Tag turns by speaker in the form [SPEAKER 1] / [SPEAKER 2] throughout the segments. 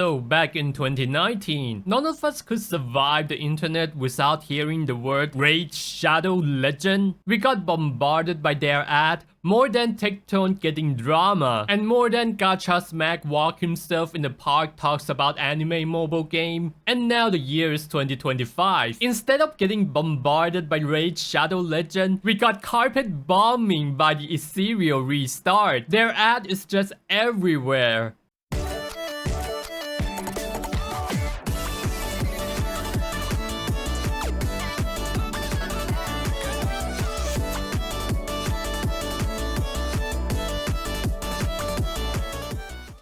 [SPEAKER 1] So back in 2019, none of us could survive the internet without hearing the word Raid Shadow Legend. We got bombarded by their ad, more than Tectone getting drama, and more than Gacha Smack Walk himself in the park talks about anime mobile game. And now the year is 2025. Instead of getting bombarded by Raid Shadow Legend, we got carpet bombing by the Etheria Restart. Their ad is just everywhere.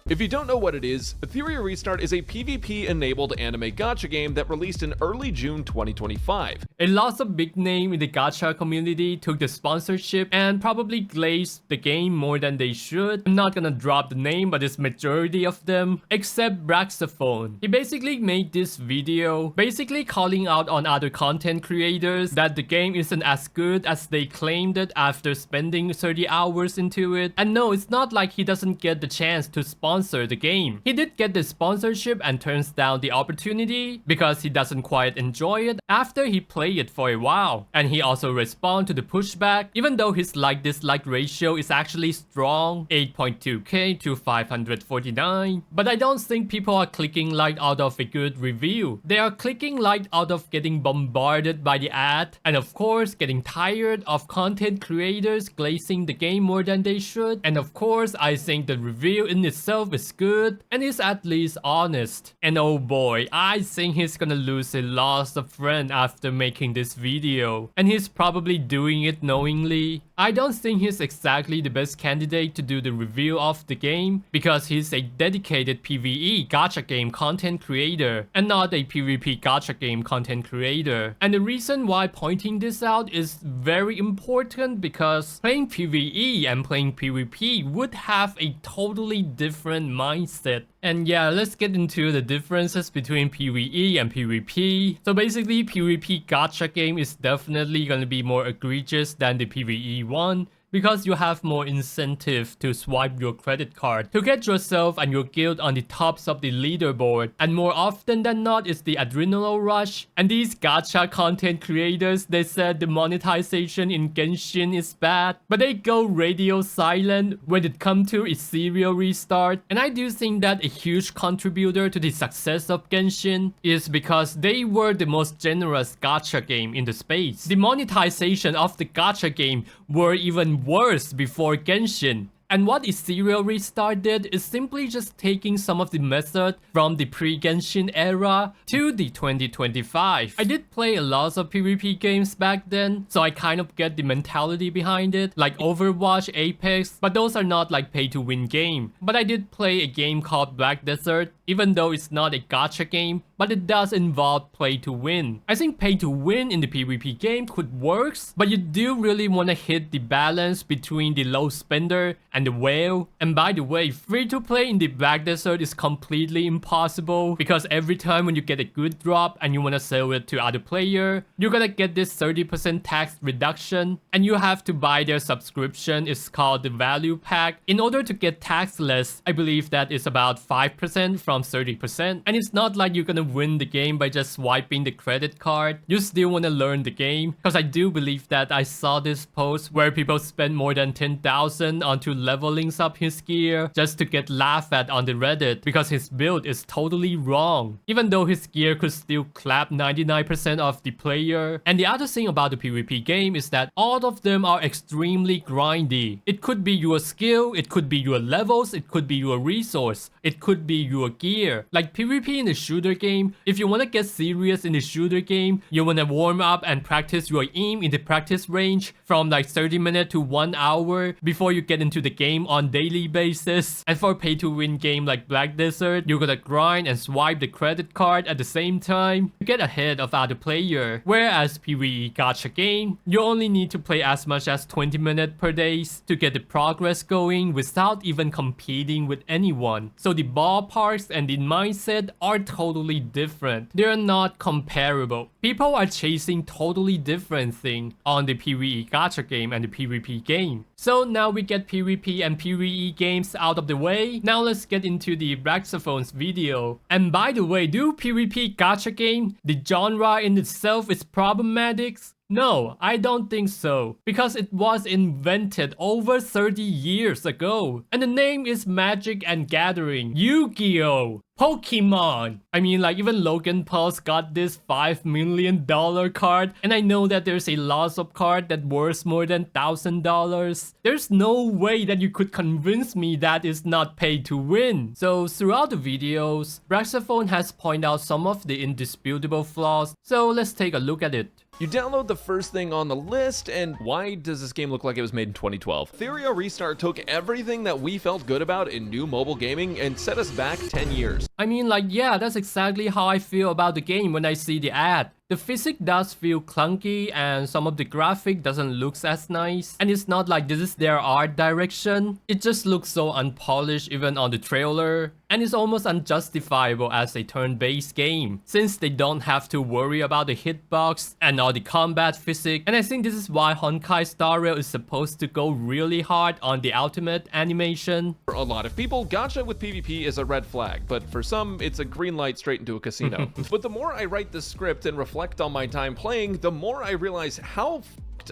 [SPEAKER 2] If you don't know what it is, Etheria Restart is a PvP-enabled anime gacha game that released in early June 2025.
[SPEAKER 1] A lot of big name in the gacha community took the sponsorship and probably glazed the game more than they should. I'm not gonna drop the name, but it's majority of them, except Braxophone. He basically made this video, basically calling out on other content creators that the game isn't as good as they claimed it after spending 30 hours into it. And no, it's not like he doesn't get the chance to sponsor the game. He did get the sponsorship and turns down the opportunity because he doesn't quite enjoy it after he played it for a while. And he also responds to the pushback, even though his like-dislike ratio is actually strong, 8.2k to 549. But I don't think people are clicking like out of a good review. They are clicking like out of getting bombarded by the ad, and of course getting tired of content creators glazing the game more than they should. And of course, I think the review in itself is good and is at least honest. And oh boy, I think he's gonna lose a lot of friends after making this video, and he's probably doing it knowingly. I don't think he's exactly the best candidate to do the review of the game because he's a dedicated PVE gacha game content creator and not a PvP gacha game content creator. And the reason why pointing this out is very important because playing PvE and playing PvP would have a totally different mindset. And yeah, let's get into the differences between PvE and PvP. So basically, PvP gacha game is definitely gonna be more egregious than the PvE one, because you have more incentive to swipe your credit card to get yourself and your guild on the tops of the leaderboard, and more often than not it's the adrenaline rush. And these gacha content creators, they said the monetization in Genshin is bad, but they go radio silent when it comes to Etheria Restart. And I do think that a huge contributor to the success of Genshin is because they were the most generous gacha game in the space. The monetization of the gacha game were even worse before Genshin. And what Etheria Restart did is simply just taking some of the method from the pre-Genshin era to the 2025. I did play a lot of PvP games back then, so I kind of get the mentality behind it, like Overwatch, Apex, but those are not like pay-to-win game. But I did play a game called Black Desert, even though it's not a gacha game, but it does involve play to win. I think pay to win in the PvP game could work, but you do really want to hit the balance between the low spender and the whale. And by the way, free to play in the Black Desert is completely impossible because every time when you get a good drop and you want to sell it to other player, you're gonna get this 30% tax reduction, and you have to buy their subscription. It's called the value pack. In order to get tax less, I believe that is about 5% from 30%. And it's not like you're gonna win the game by just swiping the credit card. You still want to learn the game, because I do believe that I saw this post where people spend more than 10,000 onto leveling up his gear just to get laughed at on the Reddit because his build is totally wrong, even though his gear could still clap 99% of the player. And the other thing about the PvP game is that all of them are extremely grindy. It could be your skill, it could be your levels, it could be your resource, it could be your gear. Like PvP in the shooter game, if you want to get serious in the shooter game, you want to warm up and practice your aim in the practice range from like 30 minutes to 1 hour before you get into the game on daily basis. And for pay to win game like Black Desert, you're gonna grind and swipe the credit card at the same time to get ahead of other player. Whereas PVE Gacha game, you only need to play as much as 20 minutes per day to get the progress going without even competing with anyone. So the ballparks and the mindset are totally different. They're not comparable. People are chasing totally different things on the PVE Gacha game and the PvP game. So now we get PvP and PvE games out of the way. Now let's get into the Braxophone's video. And by the way, do PvP gacha game, the genre in itself is problematic? No, I don't think so, because it was invented over 30 years ago. And the name is Magic and Gathering, Yu-Gi-Oh! Pokemon! I mean, like, even Logan Paul's got this $5 million card, and I know that there's a lot of card that worth more than $1,000. There's no way that you could convince me that it's not paid to win. So throughout the videos, Braxophone has pointed out some of the indisputable flaws, so let's take a look at it.
[SPEAKER 2] You download the first thing on the list, and why does this game look like it was made in 2012? Etheria Restart took everything that we felt good about in new mobile gaming and set us back 10 years.
[SPEAKER 1] I mean, like, yeah, that's exactly how I feel about the game when I see the ad. The physics does feel clunky and some of the graphic doesn't look as nice. And it's not like this is their art direction. It just looks so unpolished even on the trailer. And it's almost unjustifiable as a turn-based game, since they don't have to worry about the hitbox and all the combat physics. And I think this is why Honkai Star Rail is supposed to go really hard on the ultimate animation.
[SPEAKER 2] For a lot of people, gacha with PvP is a red flag, but for some, it's a green light straight into a casino. But the more I write this script and reflect on my time playing, the more I realize how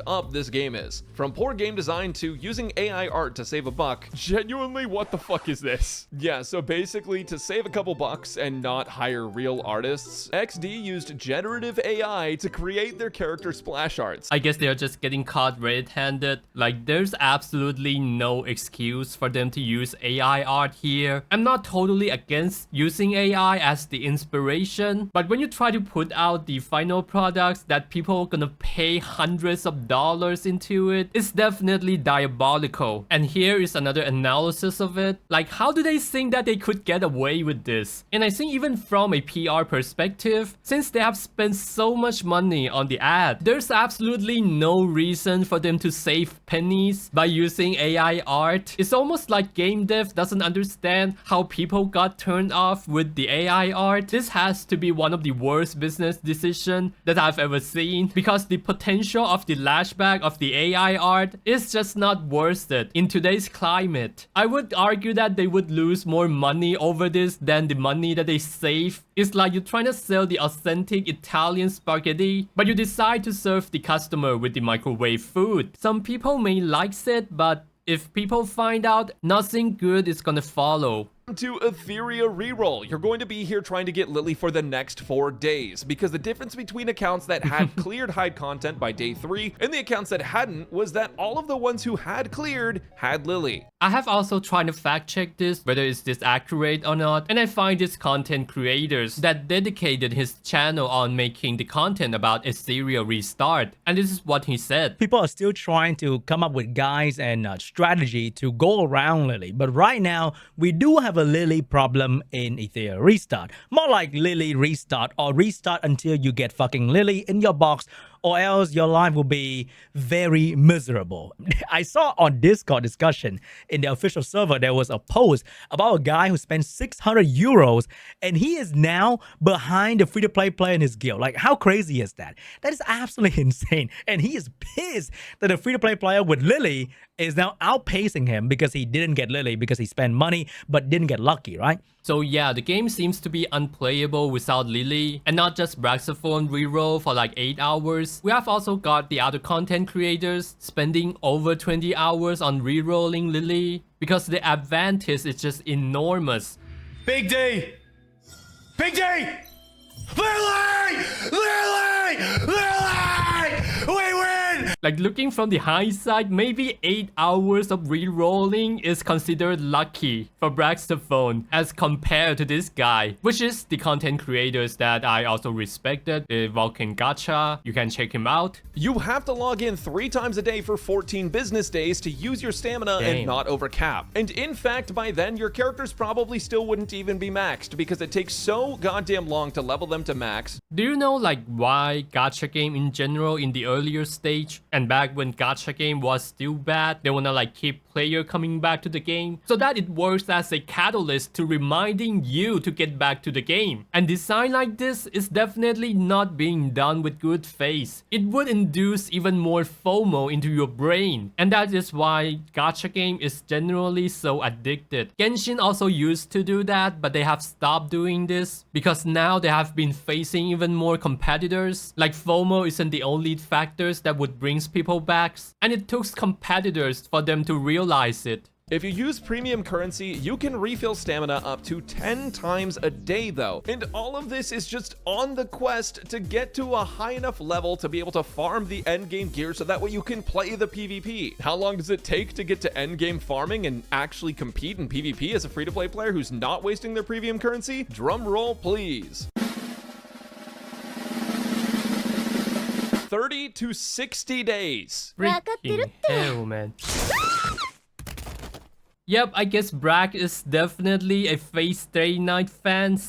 [SPEAKER 2] up this game is. From poor game design to using AI art to save a buck. Genuinely, what the fuck is this? Yeah, so basically to save a couple bucks and not hire real artists, XD used generative AI to create their character splash arts.
[SPEAKER 1] I guess they're just getting caught red-handed. Like, there's absolutely no excuse for them to use AI art here. I'm not totally against using AI as the inspiration, but when you try to put out the final products that people are gonna pay hundreds of dollars into it, it's definitely diabolical. And here is another analysis of it. Like, how do they think that they could get away with this? And I think even from a PR perspective, since they have spent so much money on the ad, there's absolutely no reason for them to save pennies by using AI art. It's almost like game dev doesn't understand how people got turned off with the AI art. This has to be one of the worst business decisions that I've ever seen, because the potential of the flashback of the AI art is just not worth it in today's climate. I would argue that they would lose more money over this than the money that they save. It's like you're trying to sell the authentic Italian spaghetti, but you decide to serve the customer with the microwave food. Some people may like it, but if people find out, nothing good is gonna follow.
[SPEAKER 2] To Etheria REROLL. You're going to be here trying to get Lily for the next 4 days, because the difference between accounts that had cleared hide content by day 3 and the accounts that hadn't was that all of the ones who had cleared had Lily.
[SPEAKER 1] I have also tried to fact check this, whether is this accurate or not, and I find this content creators that dedicated his channel on making the content about Etheria Restart, and this is what he said.
[SPEAKER 3] People are still trying to come up with guides and strategy to go around Lily, but right now we do have a Lily problem in Etheria Restart. More like Lily Restart, or restart until you get fucking Lily in your box, or else your life will be very miserable. I saw on Discord discussion in the official server, there was a post about a guy who spent 600 euros and he is now behind the free-to-play player in his guild. Like, how crazy is that? That is absolutely insane. And he is pissed that the free-to-play player with Lily is now outpacing him because he didn't get Lily because he spent money but didn't get lucky, right?
[SPEAKER 1] So yeah, the game seems to be unplayable without Lily, and not just Braxophone reroll for like 8 hours. We have also got the other content creators spending over 20 hours on rerolling Lily, because the advantage is just enormous.
[SPEAKER 4] Big D! Big D! Lily! Lily! Lily! We win!
[SPEAKER 1] Like, looking from the hindsight, maybe 8 hours of rerolling is considered lucky for Braxophone as compared to this guy, which is the content creators that I also respected, the Vulcan Gacha. You can check him out.
[SPEAKER 2] You have to log in 3 times a day for 14 business days to use your stamina and not overcap. And in fact, by then, your characters probably still wouldn't even be maxed, because it takes so goddamn long to level them to max.
[SPEAKER 1] Do you know like why gacha game in general in the earlier stage And back when gacha game was still bad, they wanna like keep player coming back to the game so that it works as a catalyst to reminding you to get back to the game. And design like this is definitely not being done with good faith. It would induce even more FOMO into your brain. And that is why gacha game is generally so addicted. Genshin also used to do that, but they have stopped doing this because now they have been facing even more competitors. Like FOMO isn't the only factors that would bring people back, and it took competitors for them to realize it.
[SPEAKER 2] If you use premium currency, you can refill stamina up to 10 times a day though. And all of this is just on the quest to get to a high enough level to be able to farm the endgame gear so that way you can play the PvP. How long does it take to get to endgame farming and actually compete in PvP as a free-to-play player who's not wasting their premium currency? Drum roll, please. 30 to 60 days.
[SPEAKER 1] Freaking hell, man. Yep, I guess Brack is definitely a Phase 39 fan.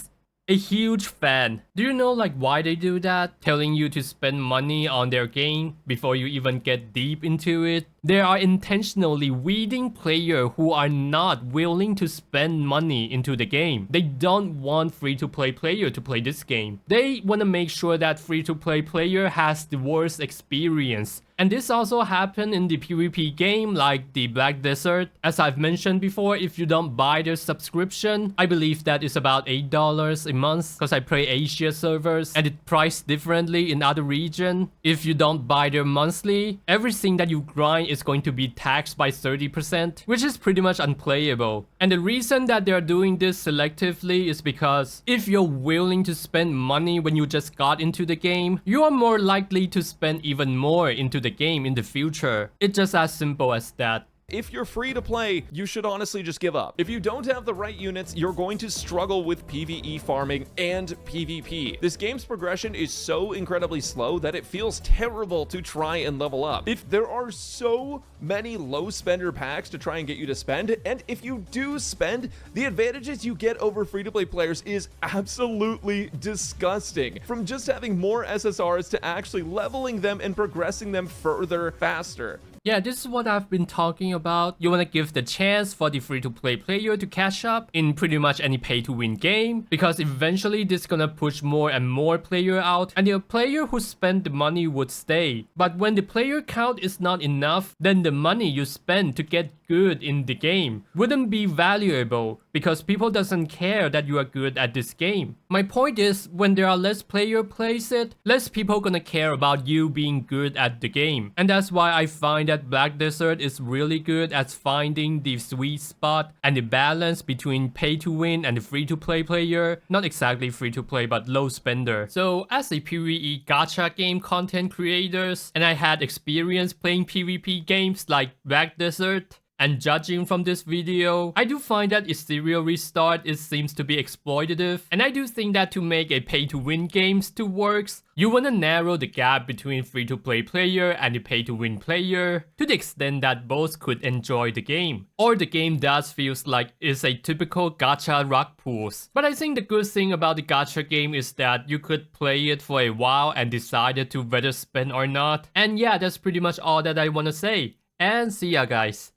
[SPEAKER 1] A huge fan. Do you know like why they do that? Telling you to spend money on their game before you even get deep into it? They are intentionally weeding players who are not willing to spend money into the game. They don't want free-to-play player to play this game. They want to make sure that free-to-play player has the worst experience. And this also happened in the PvP game like the Black Desert. As I've mentioned before, if you don't buy their subscription, I believe that is about $8 a month because I play Asia servers and it priced differently in other region. If you don't buy their monthly, everything that you grind is going to be taxed by 30%, which is pretty much unplayable. And the reason that they're doing this selectively is because if you're willing to spend money when you just got into the game, you are more likely to spend even more into the game in the future. It's just as simple as that.
[SPEAKER 2] If you're free to play, you should honestly just give up. If you don't have the right units, you're going to struggle with PvE farming and PvP. This game's progression is so incredibly slow that it feels terrible to try and level up. If there are so many low spender packs to try and get you to spend, and if you do spend, the advantages you get over free-to-play players is absolutely disgusting. From just having more SSRs to actually leveling them and progressing them further faster.
[SPEAKER 1] Yeah, this is what I've been talking about. You want to give the chance for the free-to-play player to catch up in pretty much any pay-to-win game, because eventually this is gonna push more and more player out, and the player who spent the money would stay. But when the player count is not enough, then the money you spend to get good in the game wouldn't be valuable because people doesn't care that you are good at this game. My point is, when there are less player plays it, less people gonna care about you being good at the game. And that's why I find that Black Desert is really good at finding the sweet spot and the balance between pay to win and the free to play player. Not exactly free to play, but low spender. So as a PVE Gacha game content creators, and I had experience playing PvP games like Black Desert, and judging from this video, I do find that Etheria Restart seems to be exploitative, and I do think that to make a pay-to-win games to works, you wanna narrow the gap between free-to-play player and the pay-to-win player to the extent that both could enjoy the game. Or the game does feels like it's a typical gacha rock pools. But I think the good thing about the gacha game is that you could play it for a while and decided to whether spend or not. And yeah, that's pretty much all that I wanna say. And see ya guys.